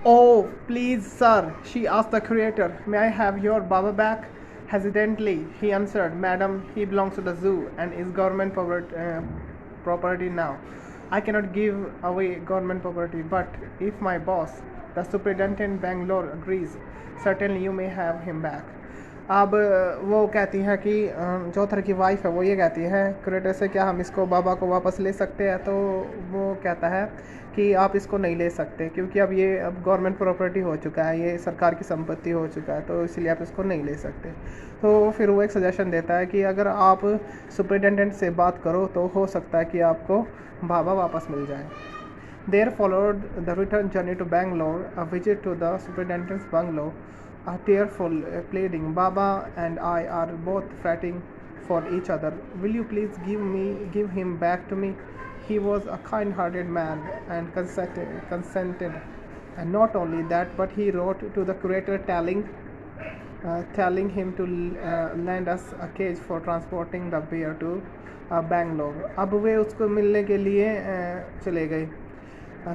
Oh, please, sir, she asked the creator, may I have your Baba back? Hesitantly, he answered, Madam, he belongs to the zoo and is government property now. I cannot give away government property, but if my boss, the superintendent Bangalore, agrees, certainly you may have him back. अब वो कहती है कि जो थर की wife है वो ये कहती है क्रिएटर से, क्या हम इसको बाबा को वापस ले सकते हैं? तो वो कहता है कि आप इसको नहीं ले सकते, क्योंकि अब गवर्नमेंट प्रॉपर्टी हो चुका है, ये सरकार की संपत्ति हो चुका है, तो इसलिए आप इसको नहीं ले सकते। तो फिर वो एक सजेशन देता है कि अगर आप सुपरिटेंडेंट से बात करो तो हो सकता है कि आपको बाबा वापस मिल जाए। There followed the return journey to Bangalore, a visit to the superintendent's bungalow, a tearful pleading, Baba and I are both fretting for each other. Will you please give him back to me? He was a kind-hearted man and consented. And not only that, but he wrote to the curator telling him to lend us a cage for transporting the bear to Bangalore. अब वे उसको मिलने के लिए चले गए,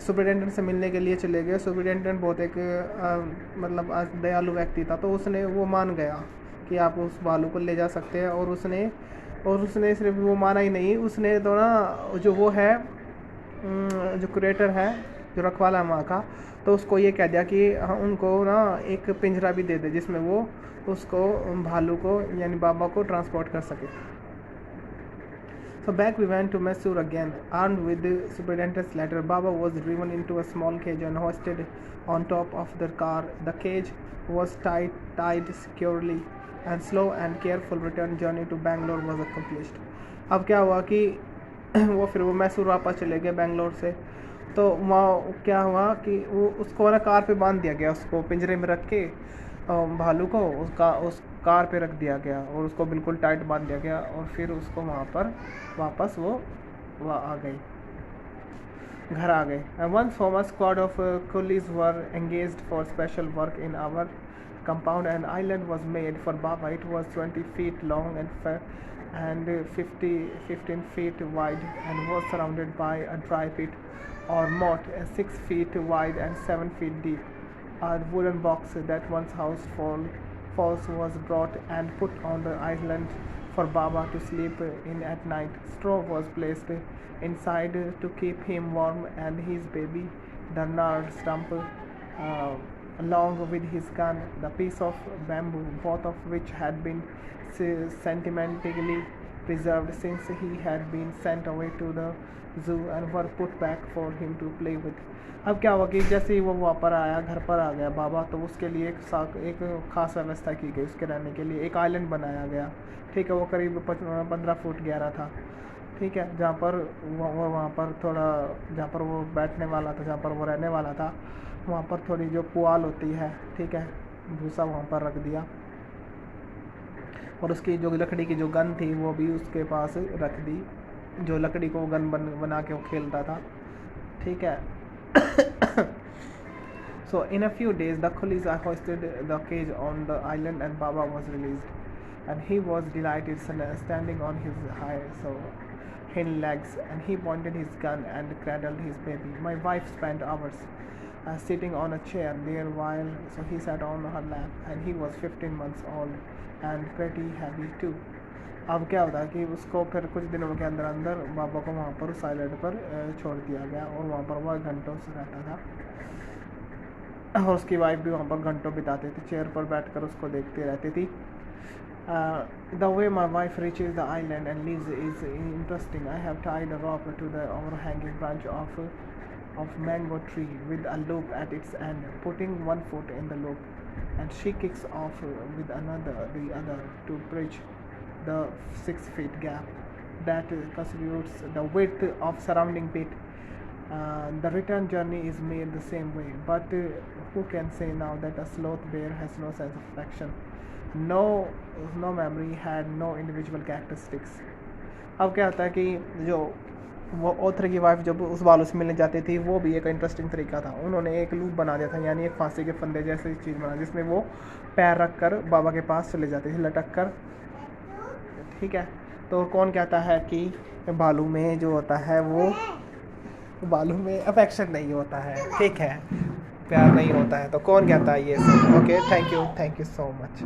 superintendent से मिलने के लिए चले गए। सुपरिटेंडेंट बहुत एक मतलब दयालु व्यक्ति था, तो उसने वो मान गया कि आप उस भालू को ले जा सकते हैं। और उसने सिर्फ वो माना ही नहीं, उसने तो ना जो वो है जो क्यूरेटर है, जो रखवाला है वहाँ का, तो उसको ये कह दिया कि उनको ना एक पिंजरा भी दे दे जिसमें वो उसको भालू को यानी बाबा को ट्रांसपोर्ट कर सके। So back we went to Mysore again. Armed with the superintendent's letter, Baba was driven into a small cage and hoisted on top of the car. The cage was tied securely, and slow and careful return journey to Bangalore was accomplished. अब क्या हुआ कि फिर वो मैसूर वापस चले गए बेंगलोर से। तो वहाँ क्या हुआ कि वो उसको ना कार पे बांध दिया गया, उसको पिंजरे में रख के भालू को उस कार पे रख दिया गया और उसको बिल्कुल टाइट बांध दिया गया। और फिर उसको वहाँ पर वापस वो घर आ गए। Once from a squad of coolies were engaged for special work in our compound. An island was made for Baba. It was 20 feet long and 15 feet wide and was surrounded by a dry pit or moat 6 feet wide and 7 feet deep. A wooden box that once housed falls was brought and put on the island for Baba to sleep in at night. Straw was placed inside to keep him warm and his baby, the nard stump, along with his gun, the piece of bamboo, both of which had been sentimentally preserved since he had been sent away to the zoo and were put back for him to play with. अब क्या हुआ कि जैसे ही वो वापस आया, घर पर आ गया बाबा, तो उसके लिए एक ख़ास व्यवस्था की गई। उसके रहने के लिए एक आइलैंड बनाया गया, ठीक है। वो करीब 15 फुट गहरा था, ठीक है। जहाँ पर वहाँ पर थोड़ा, जहाँ पर वो बैठने वाला था, जहाँ पर वो रहने वाला था, वहाँ पर थोड़ी जो पुआल होती है, ठीक है, भूसा वहाँ पर रख दिया। और उसकी जो लकड़ी की जो गन थी वो भी उसके पास रख दी, जो लकड़ी को गन बना के वो खेलता था, ठीक है। So in a few days the coolies hoisted the cage on the island and Baba was released, and he was delighted, standing on his hind legs, and he pointed his gun and cradled his baby. My wife spent hours sitting on a chair there while he sat on her lap, and he was 15 months old and pretty heavy too. अब क्या होता है कि उसको फिर कुछ दिनों के अंदर बाबा को वहाँ पर उस आइलैंड पर छोड़ दिया गया और वहाँ पर वह घंटों से रहता था। और उसकी वाइफ भी वहाँ पर घंटों बिताती थी, चेयर पर बैठकर उसको देखती रहती थी। The way my wife reaches the island and leaves is interesting. I have tied a rope to the overhanging branch of mango tree with a loop at its end, putting one foot in the loop, and she kicks off with the other to bridge the 6 feet gap that constitutes the width of surrounding pit. The return journey is made the same way, but who can say now that a sloth bear has no sense of affection, no memory, had no individual characteristics. अब क्या होता है कि जो वो author की wife जब उस बालू से मिलने जाती थी, वो भी एक इंटरेस्टिंग तरीका था। उन्होंने एक लूप बना दिया था, यानी एक फांसी के फंदे जैसी चीज़ बना, जिसमें वो पैर रख कर बाबा के पास चले जाते थे लटक कर, ठीक है। तो कौन कहता है कि बालू में जो होता है वो बालू में अफेक्शन नहीं होता है, ठीक है। प्यार नहीं होता है, तो कौन कहता है ये सब? Okay, thank you so much.